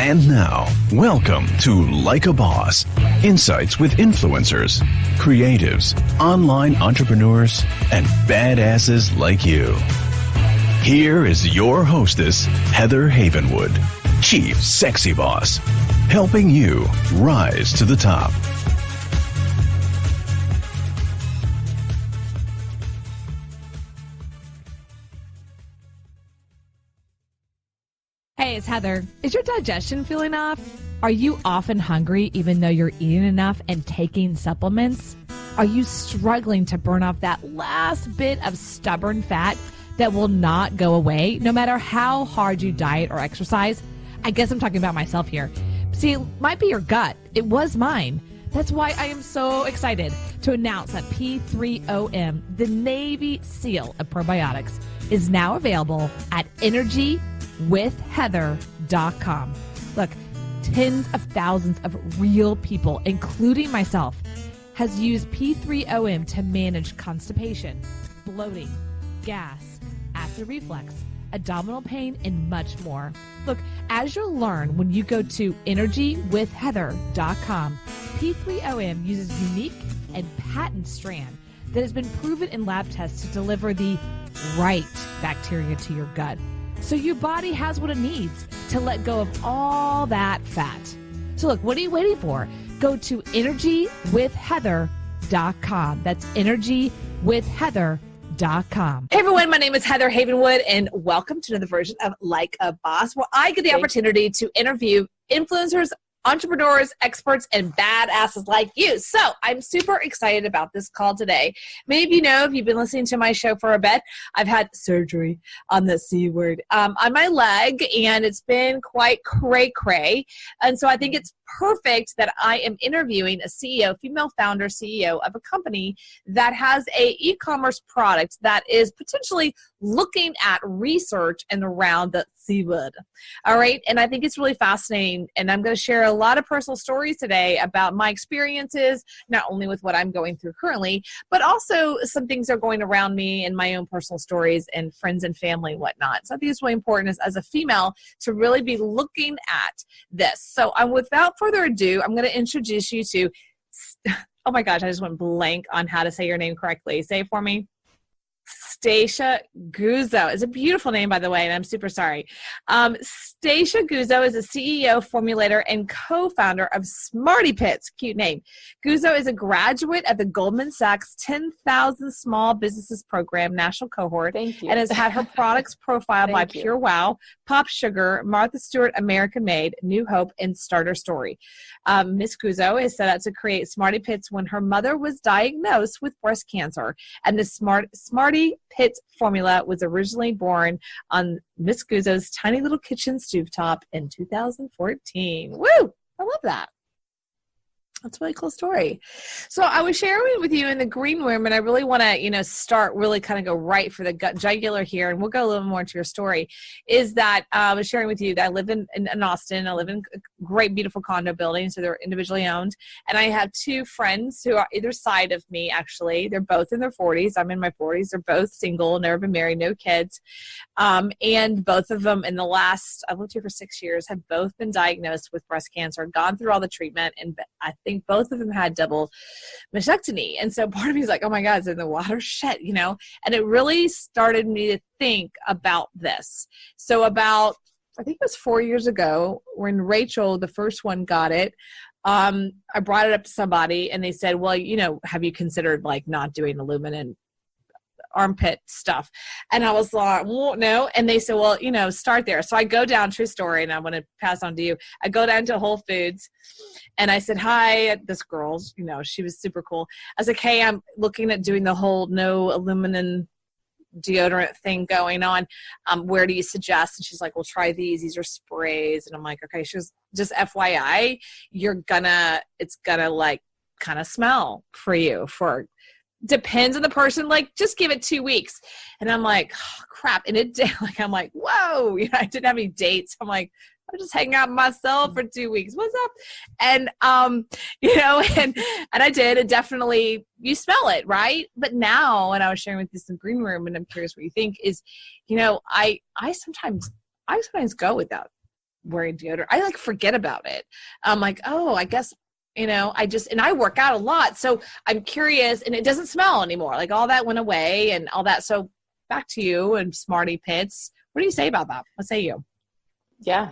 And now, welcome to Like a Boss, insights with influencers, creatives, online entrepreneurs, and badasses like you. Here is your hostess, Heather Havenwood, Chief Sexy Boss, helping you rise to the top. Hey, it's Heather. Is your digestion feeling off? Are you often hungry even though you're eating enough and taking supplements? Are you struggling to burn off that last bit of stubborn fat that will not go away no matter how hard you diet or exercise? I guess I'm talking about myself here. See, it might be your gut. It was mine. That's why I am so excited to announce that P3OM, the Navy SEAL of probiotics, is now available at EnergyWithHeather.com. Look, tens of thousands of real people, including myself, has used P3OM to manage constipation, bloating, gas, acid reflux, abdominal pain, and much more. Look, as you'll learn when you go to EnergyWithHeather.com, P3OM uses unique and patent strand that has been proven in lab tests to deliver the right bacteria to your gut, so your body has what it needs to let go of all that fat. So look, what are you waiting for? Go to EnergyWithHeather.com. That's EnergyWithHeather.com. Hey everyone, my name is Heather Havenwood, and welcome to another version of Like a Boss, where I get the opportunity to interview influencers, entrepreneurs, experts, and badasses like you. So I'm super excited about this call today. Many of you know, if you've been listening to my show for a bit, I've had surgery on the C word on my leg, and it's been quite cray-cray. And so I think it's perfect that I am interviewing a CEO, female founder CEO of a company that has a e-commerce product that is potentially looking at research and around the C word. All right. And I think it's really fascinating. And I'm going to share a lot of personal stories today about my experiences, not only with what I'm going through currently, but also some things that are going around me and my own personal stories and friends and family and whatnot. So I think it's really important as a female to really be looking at this. So without further ado, I'm going to introduce you to, oh my gosh, I just went blank on how to say your name correctly. Say it for me. Stacia Guzzo. It's a beautiful name, by the way, and I'm super sorry. Stacia Guzzo is a CEO, formulator, and co-founder of SmartyPits. Cute name. Guzzo is a graduate of the Goldman Sachs 10,000 Small Businesses Program National Cohort. Thank you. And has had her products profiled by PureWow, Pop Sugar, Stewart American Made, New Hope, and StarterStory. Miss Guzzo is set out to create SmartyPits when her mother was diagnosed with breast cancer, and the SmartyPits formula was originally born on Miss Guzzo's tiny little kitchen stovetop in 2014. Woo! I love that. That's a really cool story. So I was sharing with you in the green room, and I really want to, start really kind of go right for the gut jugular here, and we'll go a little more into your story, is that I was sharing with you that I live in Austin. I live in a great, beautiful condo building, so they're individually owned. And I have two friends who are either side of me, actually. They're both in their 40s. I'm in my 40s. They're both single, never been married, no kids. And both of them in the last, I've lived here for 6 years, have both been diagnosed with breast cancer, gone through all the treatment, and I think both of them had double mastectomy. And so part of me is like, oh my God, it's in the water, shit, and it really started me to think about this. So about, I think it was 4 years ago when Rachel, the first one, got it, I brought it up to somebody and they said, well, have you considered not doing aluminum armpit stuff? And I was like, well, no. And they said, well, start there. So I go down, true story, and I want to pass on to you. I go down to Whole Foods and I said, hi, this girl, she was super cool. I was like, hey, I'm looking at doing the whole no aluminum deodorant thing going on. Where do you suggest? And she's like, well, try these. These are sprays. And I'm like, okay. She was just FYI, it's gonna kind of smell for you for depends on the person, just give it 2 weeks. And I'm like, oh, crap. And I'm like, whoa, I didn't have any dates. I'm like, I'm just hanging out with myself for 2 weeks. What's up? And, and I did. And definitely you smell it, right? But now, and I was sharing with this in the green room, and I'm curious what you think is, I sometimes go without wearing deodorant. I like forget about it. I'm like, oh, I guess, and I work out a lot. So I'm curious, and it doesn't smell anymore. Like all that went away and all that. So back to you and SmartyPits. What do you say about that? What say you? Yeah.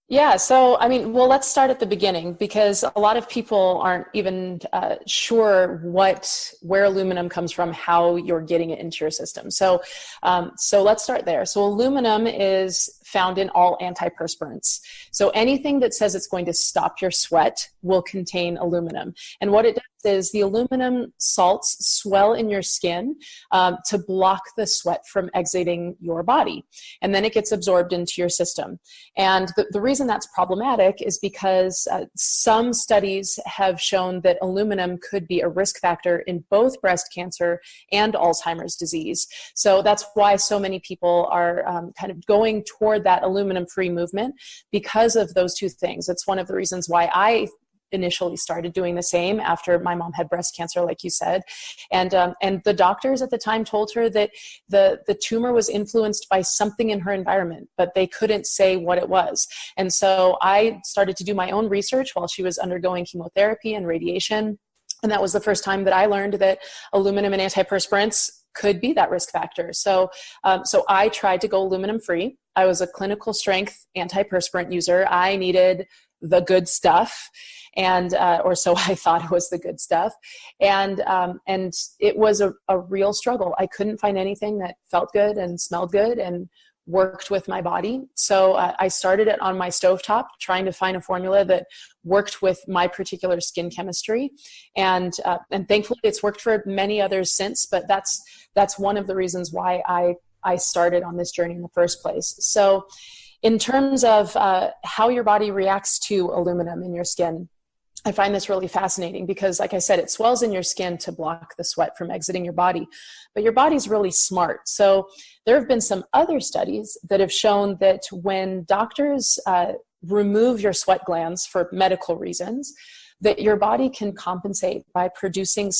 Yeah. So, well, let's start at the beginning, because a lot of people aren't even sure where aluminum comes from, how you're getting it into your system. So let's start there. So aluminum is found in all antiperspirants. So anything that says it's going to stop your sweat will contain aluminum. And what it does is the aluminum salts swell in your skin to block the sweat from exiting your body. And then it gets absorbed into your system. And the reason that's problematic is because some studies have shown that aluminum could be a risk factor in both breast cancer and Alzheimer's disease. So that's why so many people are kind of going toward that aluminum-free movement, because of those two things. It's one of the reasons why I initially started doing the same after my mom had breast cancer, like you said. And the doctors at the time told her that the tumor was influenced by something in her environment, but they couldn't say what it was. And so I started to do my own research while she was undergoing chemotherapy and radiation. And that was the first time that I learned that aluminum and antiperspirants could be that risk factor. So I tried to go aluminum free. I was a clinical strength antiperspirant user. I needed the good stuff, and or so I thought it was the good stuff, and it was a real struggle. I couldn't find anything that felt good and smelled good and worked with my body. So I started it on my stovetop, trying to find a formula that worked with my particular skin chemistry, and thankfully it's worked for many others since. But that's one of the reasons why I started on this journey in the first place. So in terms of how your body reacts to aluminum in your skin, I find this really fascinating because, like I said, it swells in your skin to block the sweat from exiting your body. But your body's really smart. So there have been some other studies that have shown that when doctors remove your sweat glands for medical reasons, that your body can compensate by producing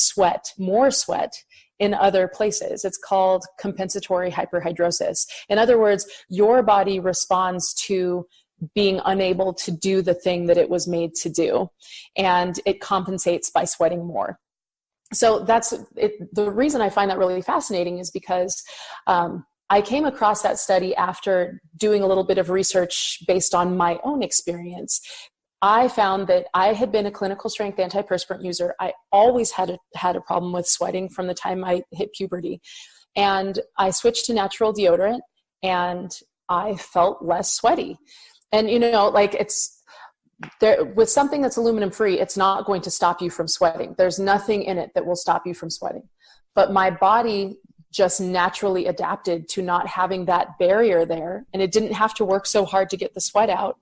more sweat in other places. It's called compensatory hyperhidrosis. In other words, your body responds to being unable to do the thing that it was made to do, and it compensates by sweating more. So that's it. The reason I find that really fascinating is because I came across that study after doing a little bit of research based on my own experience. I found that I had been a clinical strength antiperspirant user. I always had a problem with sweating from the time I hit puberty. And I switched to natural deodorant and I felt less sweaty. And, like it's there with something that's aluminum free, it's not going to stop you from sweating. There's nothing in it that will stop you from sweating. But my body just naturally adapted to not having that barrier there. And it didn't have to work so hard to get the sweat out.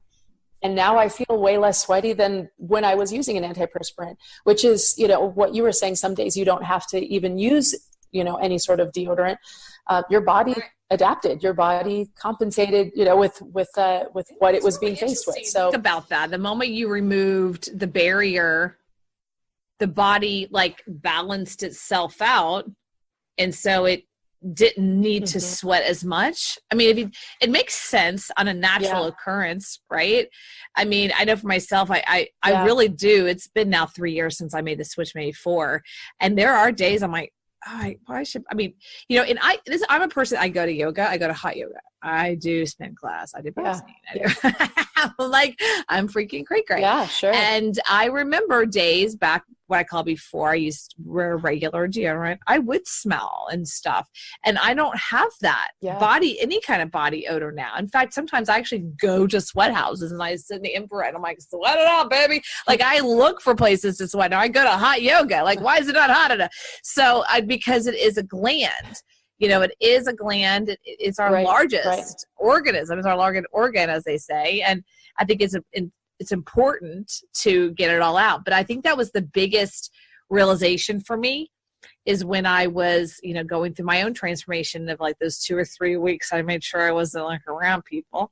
And now I feel way less sweaty than when I was using an antiperspirant, which is, what you were saying, some days you don't have to even use, any sort of deodorant. Your body adapted, your body compensated, with what it was being faced with. So think about that. The moment you removed the barrier, the body balanced itself out. And so it didn't need to sweat as much. I mean, it makes sense on a natural occurrence, right? I mean, I know for myself, I really do. It's been now 3 years since I made the switch, maybe 4. And there are days I'm like, I'm a person, I go to yoga, I go to hot yoga. I do spin class. I do boxing. I'm freaking cray. Yeah, sure. And I remember days back, what I call before I used to wear regular deodorant, I would smell and stuff. And I don't have that any kind of body odor now. In fact, sometimes I actually go to sweat houses and I sit in the infrared. I'm like, sweat it out, baby. I look for places to sweat. Now I go to hot yoga. Why is it not hot enough? So because it is a gland. It is a gland. It's our largest organism. It's our largest organ, as they say. And I think it's important to get it all out. But I think that was the biggest realization for me is when I was, going through my own transformation of those 2 or 3 weeks. I made sure I wasn't around people.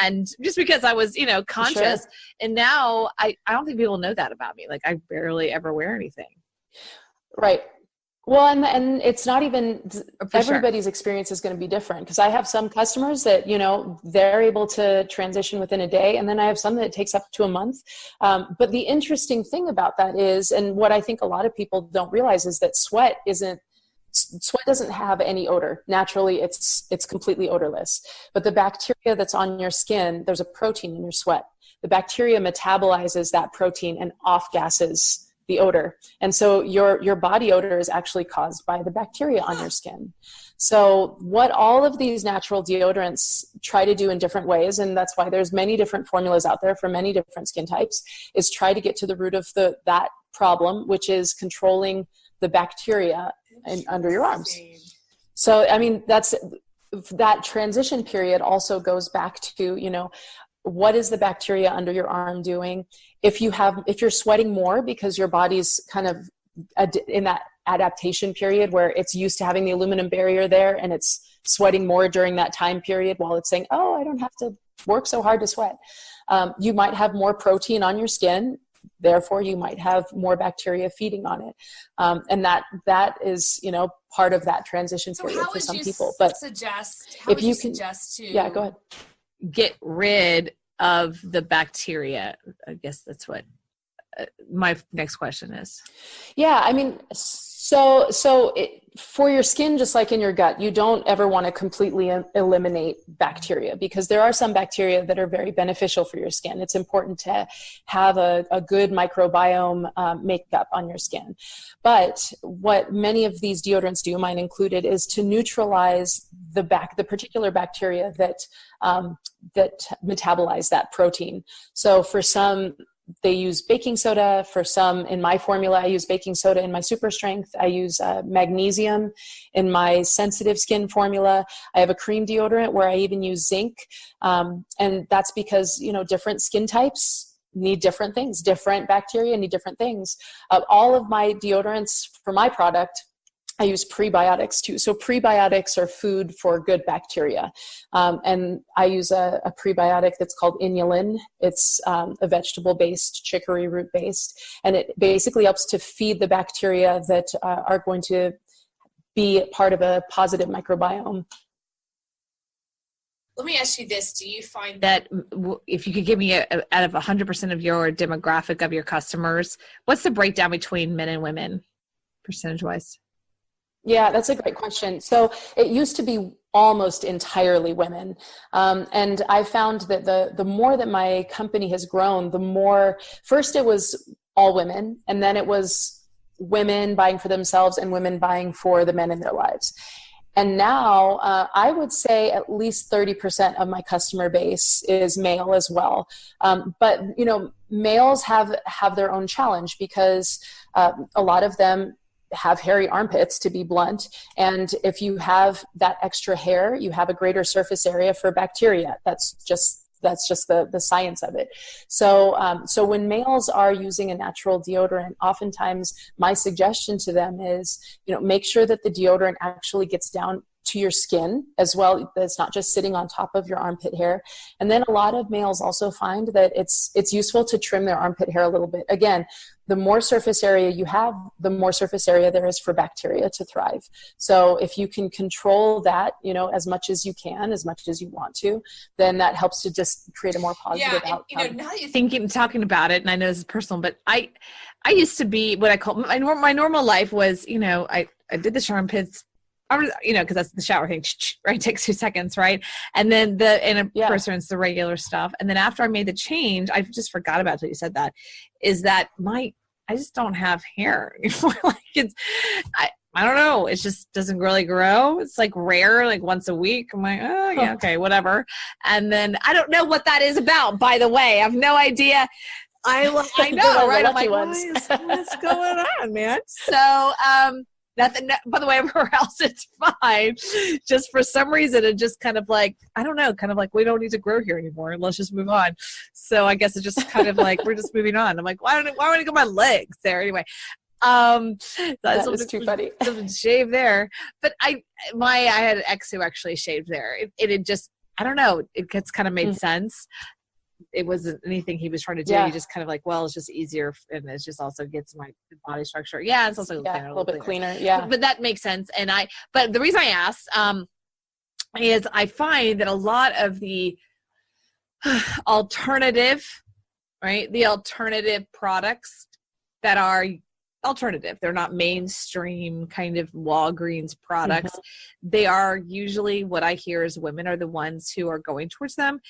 And just because I was, conscious. Sure. And now I don't think people know that about me. I barely ever wear anything. Right. Well, and it's not even, everybody's experience is going to be different, because I have some customers that, they're able to transition within a day. And then I have some that it takes up to a month. But the interesting thing about that is, and what I think a lot of people don't realize, is that sweat doesn't have any odor. Naturally, it's completely odorless. But the bacteria that's on your skin, there's a protein in your sweat. The bacteria metabolizes that protein and off gases the odor. And so your body odor is actually caused by the bacteria on your skin. So what all of these natural deodorants try to do in different ways, and that's why there's many different formulas out there for many different skin types, is try to get to the root of that problem, which is controlling the bacteria under your arms. So, I mean, that transition period also goes back to, what is the bacteria under your arm doing? If you're sweating more because your body's kind of in that adaptation period where it's used to having the aluminum barrier there, and it's sweating more during that time period while it's saying, oh, I don't have to work so hard to sweat. You might have more protein on your skin. Therefore, you might have more bacteria feeding on it. And that is, part of that transition period for some people. But how would you suggest to go ahead. Get rid of the bacteria? I guess that's what my next question is. Yeah, I mean, for your skin, just like in your gut, you don't ever want to completely eliminate bacteria, because there are some bacteria that are very beneficial for your skin. It's important to have a good microbiome makeup on your skin. But what many of these deodorants do, mine included, is to neutralize the particular bacteria that metabolize that protein. So for some, they use baking soda. For some, in my formula, I use baking soda. In my super strength, I use magnesium. In my sensitive skin formula, I have a cream deodorant where I even use zinc. And that's because, different skin types need different things. Different bacteria need different things. All of my deodorants for my product, I use prebiotics too. So prebiotics are food for good bacteria. And I use a prebiotic that's called inulin. It's a vegetable-based, chicory root-based, and it basically helps to feed the bacteria that are going to be part of a positive microbiome. Let me ask you this. Do you find that if you could give me out of 100% of your demographic of your customers, what's the breakdown between men and women, percentage-wise? Yeah, that's a great question. So it used to be almost entirely women. And I found that the more that my company has grown, the more, first it was all women, and then it was women buying for themselves and women buying for the men in their lives. And now I would say at least 30% of my customer base is male as well. But, males have their own challenge, because a lot of them have hairy armpits, to be blunt. And if you have that extra hair, you have a greater surface area for bacteria. That's just the science of it. So when males are using a natural deodorant, oftentimes my suggestion to them is, make sure that the deodorant actually gets down to your skin as well. It's not just sitting on top of your armpit hair. And then a lot of males also find that it's useful to trim their armpit hair a little bit. Again, the more surface area you have, the more surface area there is for bacteria to thrive. So if you can control that, as much as you can, as much as you want to, then that helps to just create a more positive outcome. Now that you're talking about it, and I know this is personal, but I used to be what I call my normal life was, I did the shower pits, because that's the shower thing, right? It takes 2 seconds, right? And then it's the regular stuff. And then after I made the change, I just forgot about it until you said that, is that I just don't have hair. I don't know. It just doesn't really grow. It's like rare, like once a week. I'm like, oh yeah, okay, whatever. And then I don't know what that is about, by the way. I have no idea. I know, right? I'm like, what's going on, man? So, nothing, by the way, everywhere else it's fine. Just for some reason, it just kind of like, I don't know, kind of like, we don't need to grow here anymore. Let's just move on. So I guess it's just kind of like, we're just moving on. I'm like, why would I go my legs there anyway? That was too funny. Something to shave there. But I had an ex who actually shaved there. It just, I don't know, it gets kind of made sense. it wasn't anything he was trying to do. He just kind of like, well, it's just easier, and it just also gets my body structure. Yeah, it's also a little bit cleaner. Yeah, but that makes sense. And but the reason I asked is I find that a lot of the alternative, right? The alternative products that are alternative, they're not mainstream kind of Walgreens products. They are usually, what I hear is women are the ones who are going towards them.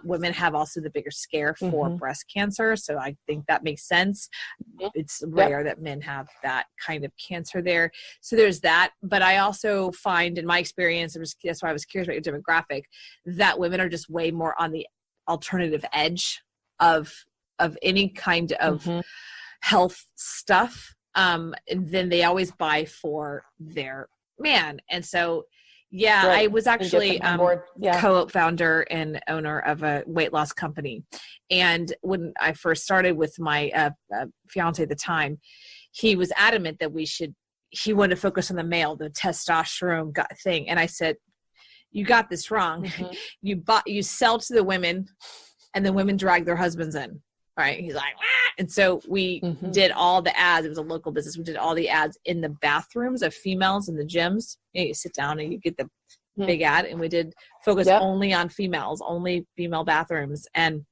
Women have also the bigger scare for breast cancer. So I think that makes sense. It's rare that men have that kind of cancer there. So there's that. But I also find in my experience, that's why I was curious about your demographic, that women are just way more on the alternative edge of any kind of health stuff. And then they always buy for their man. And so, I was actually co-founder and owner of a weight loss company. And when I first started with my fiance at the time, he was adamant that he wanted to focus on the male, the testosterone thing. And I said, you got this wrong. You sell to the women, and the women drag their husbands in. Right. He's like, ah! And so we did all the ads. It was a local business. We did all the ads in the bathrooms of females in the gyms. You sit down and you get the big ad. And we did focus only on females, only female bathrooms. And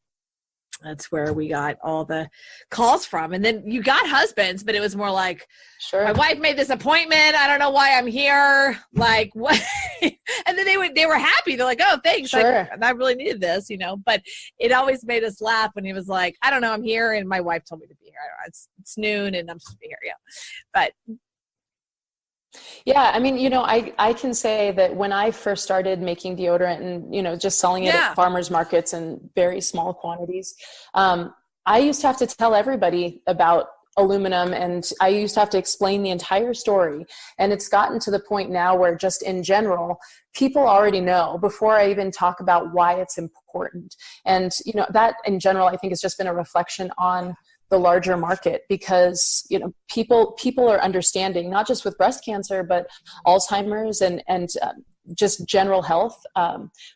that's where we got all the calls from. And then you got husbands, but it was more like, my wife made this appointment. I don't know why I'm here. Like, what? And then they were happy. They're like, oh, thanks. I really needed this, but it always made us laugh when he was like, I don't know, I'm here. And my wife told me to be here. I don't know, it's noon and I'm supposed to be here. Yeah. But yeah, I mean, I can say that when I first started making deodorant and, just selling it at farmers markets in very small quantities, I used to have to tell everybody about aluminum, and I used to have to explain the entire story. And it's gotten to the point now where just in general, people already know before I even talk about why it's important. And, that in general, I think has just been a reflection on the larger market, because people are understanding, not just with breast cancer, but Alzheimer's and just general health.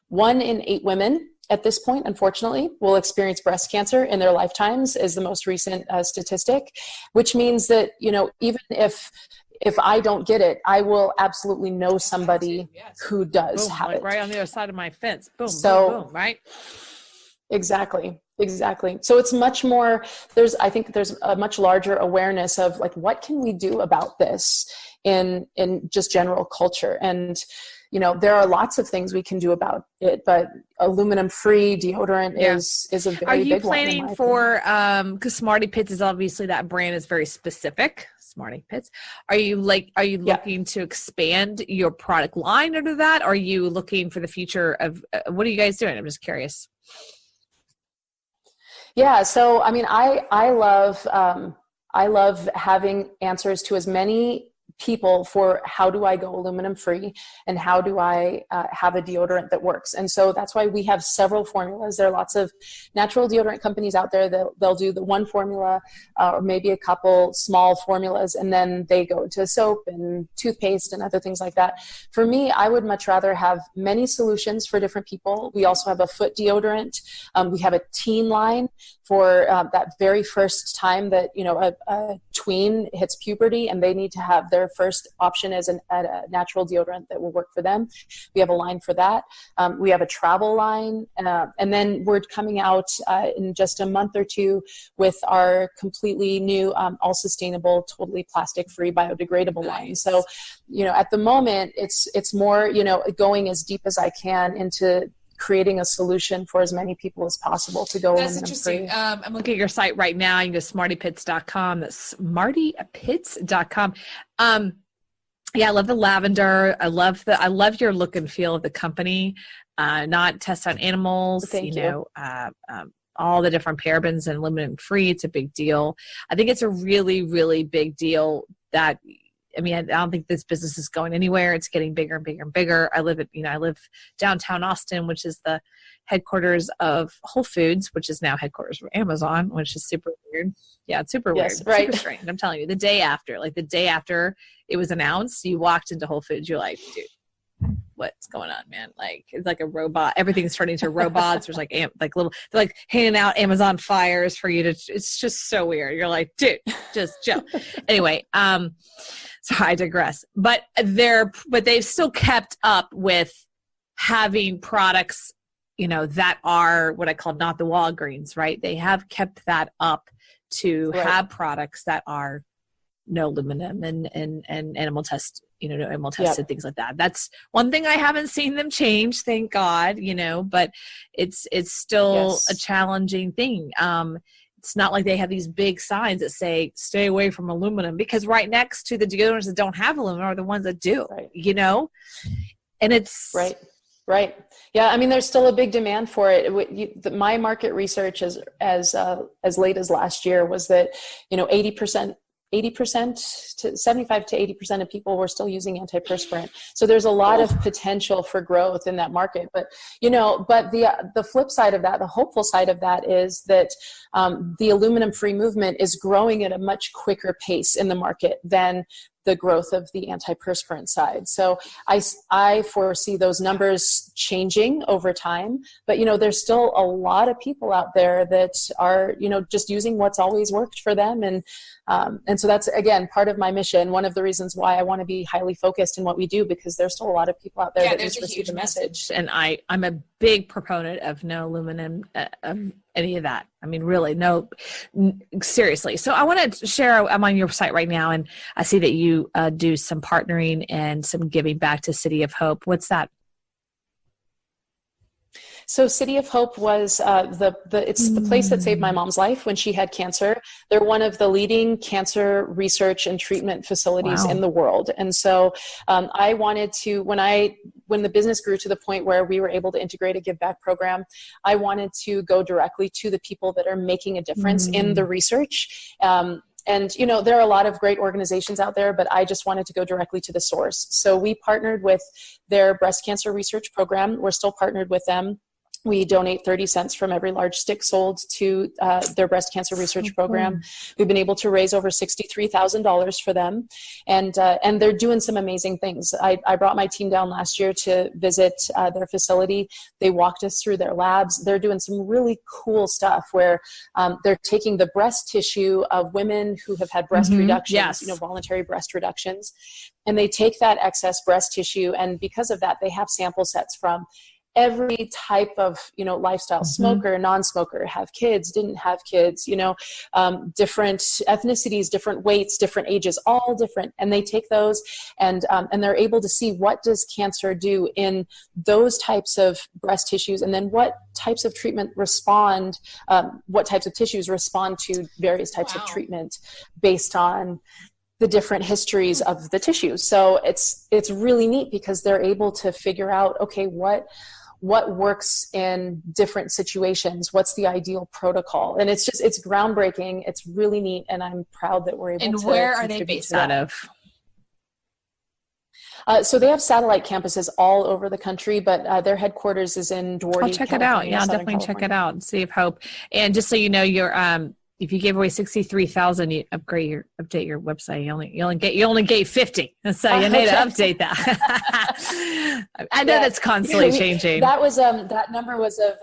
1 in 8 women at this point, unfortunately, will experience breast cancer in their lifetimes, is the most recent statistic, which means that even if I don't get it, I will absolutely know somebody who does have it. Right on the other side of my fence. Boom, boom, boom, right? Exactly. So it's much more, I think there's a much larger awareness of like, what can we do about this in just general culture? And, there are lots of things we can do about it, but aluminum-free deodorant is a very big one. Are you planning for, because SmartyPits is obviously, that brand is very specific, SmartyPits. Are you looking to expand your product line under that? Or are you looking for the future of, what are you guys doing? I'm just curious. Yeah. So, I mean, I love having answers to as many people for how do I go aluminum free and how do I have a deodorant that works. And so that's why we have several formulas. There are lots of natural deodorant companies out there that they'll do the one formula or maybe a couple small formulas, and then they go to soap and toothpaste and other things like that. For me, I would much rather have many solutions for different people. We also have a foot deodorant. We have a teen line for that very first time that a tween hits puberty and they need to have their first option as a natural deodorant that will work for them. We have a line for that. We have a travel line, and then we're coming out in just a month or two with our completely new, all sustainable, totally plastic-free, biodegradable line. So, at the moment, it's more, going as deep as I can into creating a solution for as many people as possible to go That's interesting. I'm looking at your site right now. You can go to SmartyPits.com. That's SmartyPits.com. Yeah, I love the lavender. I love your look and feel of the company. Not test on animals. Thank you. All the different parabens and aluminum free. It's a big deal. I think it's a really, really big deal that. I mean, I don't think this business is going anywhere. It's getting bigger and bigger and bigger. I live downtown Austin, which is the headquarters of Whole Foods, which is now headquarters for Amazon, which is super weird. Yeah, it's super weird. Right. Super strange. I'm telling you, the day after it was announced, you walked into Whole Foods, you're like, dude, what's going on, man? Like, it's like a robot. Everything's turning into robots. There's like little, they're like handing out Amazon flyers for you to, it's just so weird. You're like, dude, just chill. Anyway, so I digress, but they've still kept up with having products, that are what I call not the Walgreens, right? They have kept that up to have products that are no aluminum and animal test, no animal tested, things like that. That's one thing I haven't seen them change, thank God, but it's still a challenging thing. It's not like they have these big signs that say, stay away from aluminum, because right next to the deodorants that don't have aluminum are the ones that do, and it's Right. Yeah. I mean, there's still a big demand for it. My market research as late as last year was that, 80% to 75 to 80% of people were still using antiperspirant. So there's a lot of potential for growth in that market. But, but the flip side of that, the hopeful side of that is that the aluminum free movement is growing at a much quicker pace in the market than the growth of the antiperspirant side. So I foresee those numbers changing over time, but there's still a lot of people out there that are, just using what's always worked for them. And so that's, again, part of my mission. One of the reasons why I want to be highly focused in what we do, because there's still a lot of people out there that just receive the message. And I'm a big proponent of no aluminum, any of that. I mean, really, no, seriously. So I want to share, I'm on your site right now, and I see that you do some partnering and some giving back to City of Hope. What's that? So City of Hope was it's the place that saved my mom's life when she had cancer. They're one of the leading cancer research and treatment facilities in the world. And so I wanted to, when the business grew to the point where we were able to integrate a give back program, I wanted to go directly to the people that are making a difference in the research. And, there are a lot of great organizations out there, but I just wanted to go directly to the source. So we partnered with their breast cancer research program. We're still partnered with them. We donate 30 cents from every large stick sold to their breast cancer research program. We've been able to raise over $63,000 for them. And they're doing some amazing things. I brought my team down last year to visit their facility. They walked us through their labs. They're doing some really cool stuff where they're taking the breast tissue of women who have had breast reductions, voluntary breast reductions. And they take that excess breast tissue. And because of that, they have sample sets from every type of, lifestyle, smoker, non-smoker, have kids, didn't have kids, different ethnicities, different weights, different ages, all different. And they take those and they're able to see what does cancer do in those types of breast tissues, and then what types of treatment respond, what types of tissues respond to various types of treatment based on the different histories of the tissues. So it's really neat because they're able to figure out, okay, what works in different situations, what's the ideal protocol. And it's groundbreaking. It's really neat. And I'm proud that we're able to. And where are they based out of? So they have satellite campuses all over the country, but their headquarters is in Duarte, I'll check California, it out. Yeah, I'll definitely check it out and City of Hope. And just so you know, you're if you gave away 63,000, you update your website. You only gave 50, so you need to update that. I know that's constantly changing. That was that number was of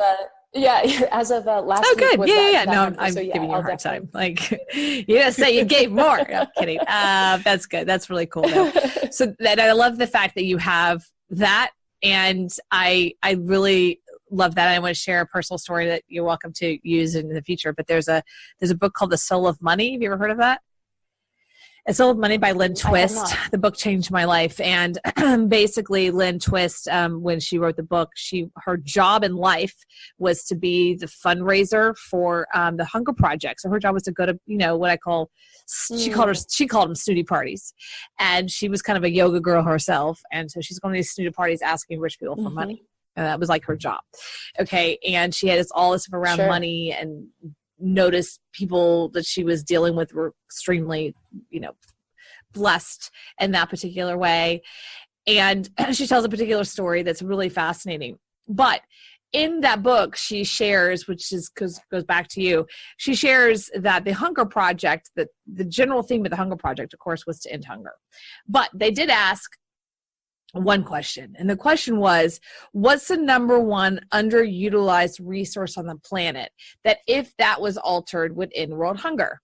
as of last week. Oh, good. Yeah. No, I'm giving you a hard time. Like, you just say you gave more. No, I'm kidding. That's good. That's really cool. Though. So that I love the fact that you have that, and I really love that. I want to share a personal story that you're welcome to use in the future. But there's a book called The Soul of Money. Have you ever heard of that? The Soul of Money by Lynn Twist. The book changed my life. And basically Lynn Twist, when she wrote the book, her job in life was to be the fundraiser for the Hunger Project. So her job was to go to, what I call, she called them snooty parties. And she was kind of a yoga girl herself. And so she's going to these snooty parties asking rich people for money. And that was like her job. Okay. And she had all this stuff around money, and noticed people that she was dealing with were extremely, blessed in that particular way. And she tells a particular story that's really fascinating. But in that book, she shares, which goes back to you, she shares that the Hunger Project, that the general theme of the Hunger Project, of course, was to end hunger. But they did ask, one question. And the question was, what's the number one underutilized resource on the planet that if that was altered would end world hunger?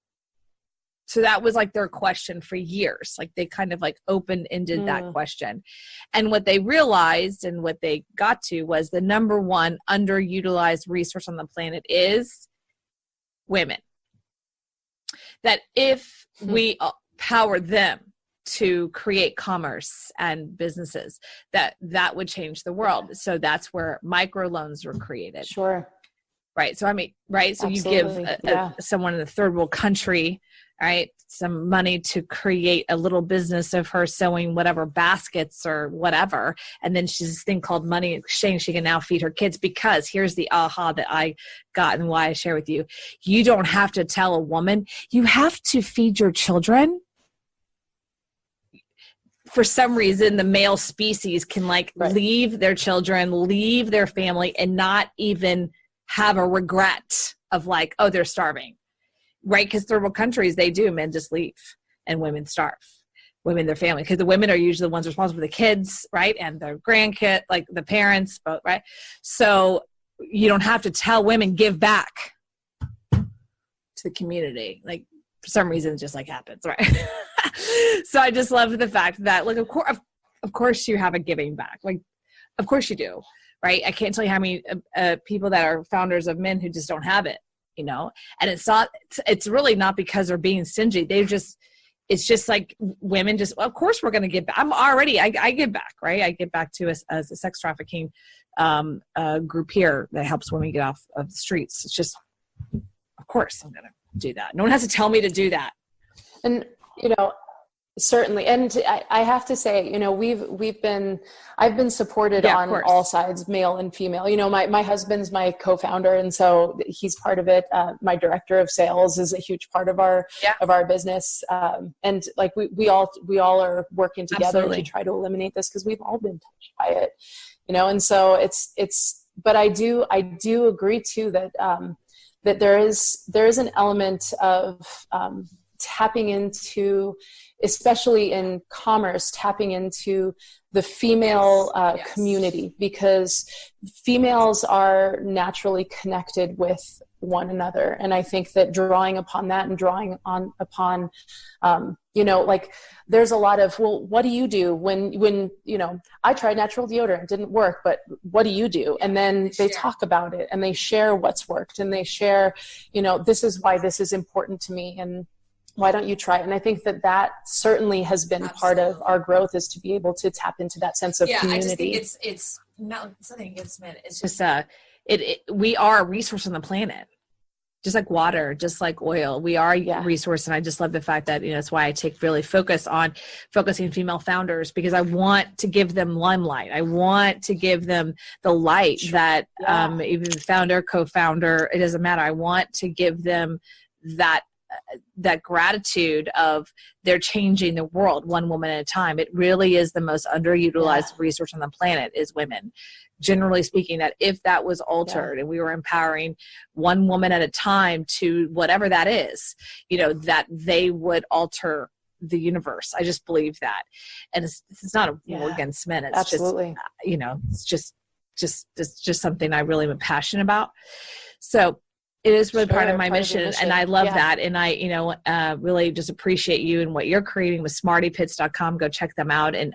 So that was like their question for years. Like they kind of like open-ended that question. And what they realized and what they got to was the number one underutilized resource on the planet is women. That if we power them to create commerce and businesses, that would change the world. So that's where microloans were created. Sure. Right. So, I mean, right. So Absolutely. you give someone in a third world country, right, some money to create a little business of her sewing whatever baskets or whatever. And then she's this thing called money exchange. She can now feed her kids, because here's the aha that I got and why I share with you. You don't have to tell a woman you have to feed your children. For some reason, the male species can leave their children, leave their family, and not even have a regret of oh, they're starving, right? Because third world countries, they do. Men just leave and women starve. Women, their family, because the women are usually the ones responsible for the kids, right? And their grandkid, like the parents, both, right? So you don't have to tell women, give back to the community. Like for some reason, it just happens, right? So I just love the fact that, of course you have a giving back. Of course you do, right? I can't tell you how many people that are founders of men who just don't have it, and it's really not because they're being stingy. It's just like women just, well, of course we're going to give back. I give back, right? I give back to us as a sex trafficking group here that helps women get off of the streets. It's just, of course I'm going to do that. No one has to tell me to do that. And, certainly. And I have to say, I've been supported on all sides, male and female. My husband's my co-founder, and so he's part of it. My director of sales is a huge part of our business. And we all are working together to try to eliminate this, because we've all been touched by it, and so but I do agree too that, that there is an element of, tapping into, especially in commerce, tapping into the female community, because females are naturally connected with one another. And I think that drawing upon that and drawing upon, there's a lot of, well, what do you do when I tried natural deodorant, didn't work, but what do you do? And then they talk about it and they share what's worked, and they share, this is why this is important to me, and why don't you try it? And I think that certainly has been part of our growth, is to be able to tap into that sense of community. I just think it's not something against men. It's just we are a resource on the planet, just like water, just like oil. We are a resource, and I just love the fact that that's why I take really focusing female founders, because I want to give them limelight. I want to give them the light that even the founder, co-founder, it doesn't matter. I want to give them that gratitude of they're changing the world one woman at a time. It really is the most underutilized resource on the planet is women. Generally speaking, that if that was altered and we were empowering one woman at a time to whatever that is, that they would alter the universe. I just believe that. And it's not a war against men. It's absolutely just, it's just something I really am passionate about. So it is really part of my mission, and I love that. And I, really just appreciate you and what you're creating with SmartyPits.com. Go check them out. And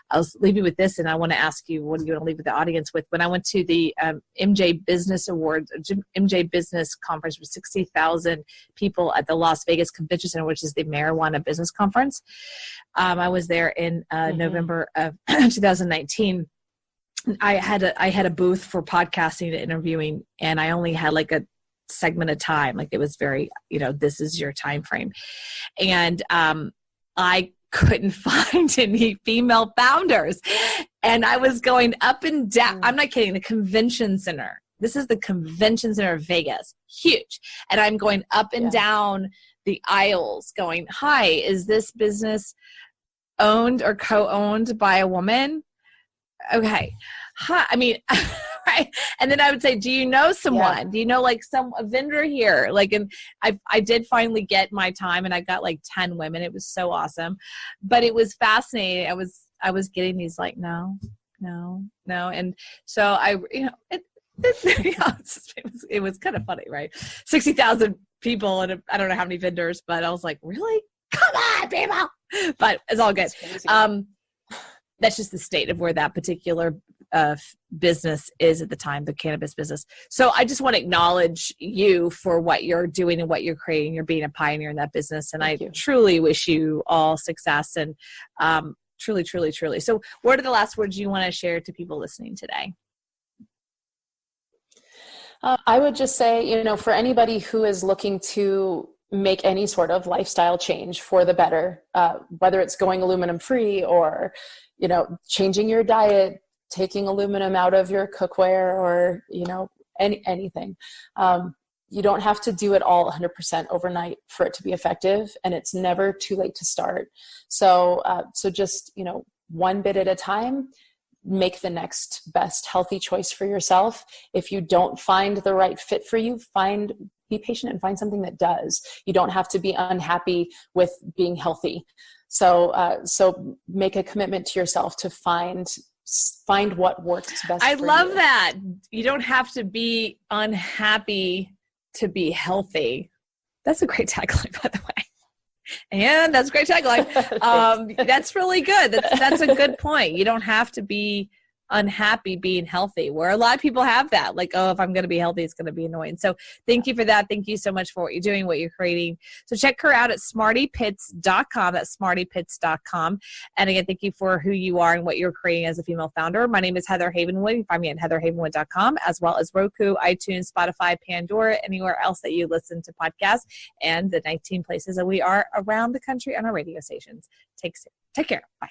I'll leave you with this, and I want to ask you, what do you want to leave with the audience with? When I went to the MJ Business Awards, MJ Business Conference with 60,000 people at the Las Vegas Convention Center, which is the Marijuana Business Conference. I was there in November of 2019. I had a booth for podcasting and interviewing, and I only had a segment of time. It was very, this is your time frame. And I couldn't find any female founders. And I was going up and down. I'm not kidding. The convention center. This is the convention center of Vegas. Huge. And I'm going up and down the aisles going, hi, is this business owned or co-owned by a woman? Okay. Hi. I mean, right. And then I would say, do you know someone? Yeah. Do you know a vendor here? And I did finally get my time, and I got 10 women. It was so awesome, but it was fascinating. I was I was getting these like, no. And so I, it was kind of funny, right? 60,000 people and I don't know how many vendors, but I was like, really? Come on, people. But it's all good. That's just the state of where that particular business is at the time, the cannabis business. So I just want to acknowledge you for what you're doing and what you're creating. You're being a pioneer in that business. And Thank you. Truly wish you all success and truly, truly, truly. So what are the last words you want to share to people listening today? I would just say, for anybody who is looking to make any sort of lifestyle change for the better, whether it's going aluminum free or, changing your diet, taking aluminum out of your cookware or, anything. You don't have to do it all 100% overnight for it to be effective, and it's never too late to start. So just, one bit at a time, make the next best healthy choice for yourself. If you don't find the right fit for you, be patient and find something that does. You don't have to be unhappy with being healthy. So make a commitment to yourself to find what works best. I love that. You don't have to be unhappy to be healthy. That's a great tagline, by the way. And that's a great tagline. That's really good. That's a good point. You don't have to be unhappy being healthy, where a lot of people have that. Like, oh, if I'm going to be healthy, it's going to be annoying. So thank you for that. Thank you so much for what you're doing, what you're creating. So check her out at SmartyPits.com. That's SmartyPits.com. And again, thank you for who you are and what you're creating as a female founder. My name is Heather Havenwood. You can find me at heatherhavenwood.com, as well as Roku, iTunes, Spotify, Pandora, anywhere else that you listen to podcasts, and the 19 places that we are around the country on our radio stations. Take care. Bye.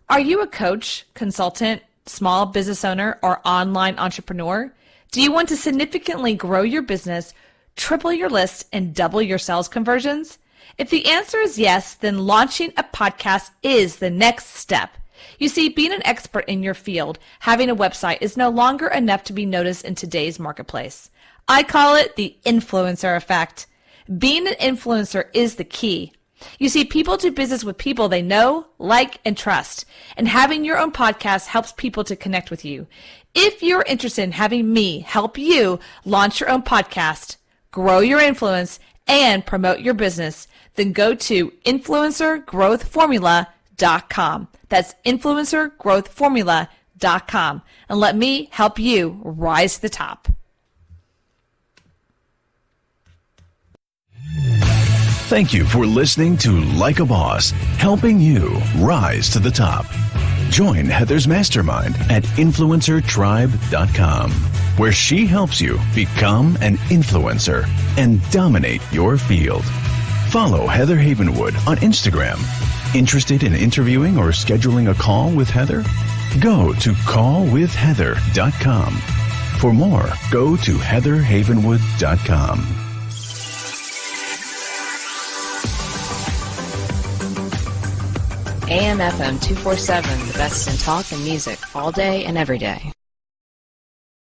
Are you a coach, consultant, small business owner, or online entrepreneur? Do you want to significantly grow your business, triple your list, and double your sales conversions? If the answer is yes, then launching a podcast is the next step. You see, being an expert in your field, having a website is no longer enough to be noticed in today's marketplace. I call it the influencer effect. Being an influencer is the key. You see, people do business with people they know, like, and trust. And having your own podcast helps people to connect with you. If you're interested in having me help you launch your own podcast, grow your influence, and promote your business, then go to influencergrowthformula.com. That's influencergrowthformula.com. And let me help you rise to the top. Thank you for listening to Like a Boss, helping you rise to the top. Join Heather's mastermind at influencertribe.com, where she helps you become an influencer and dominate your field. Follow Heather Havenwood on Instagram. Interested in interviewing or scheduling a call with Heather? Go to callwithheather.com. For more, go to heatherhavenwood.com. AM/FM 247, the best in talk and music all day and every day.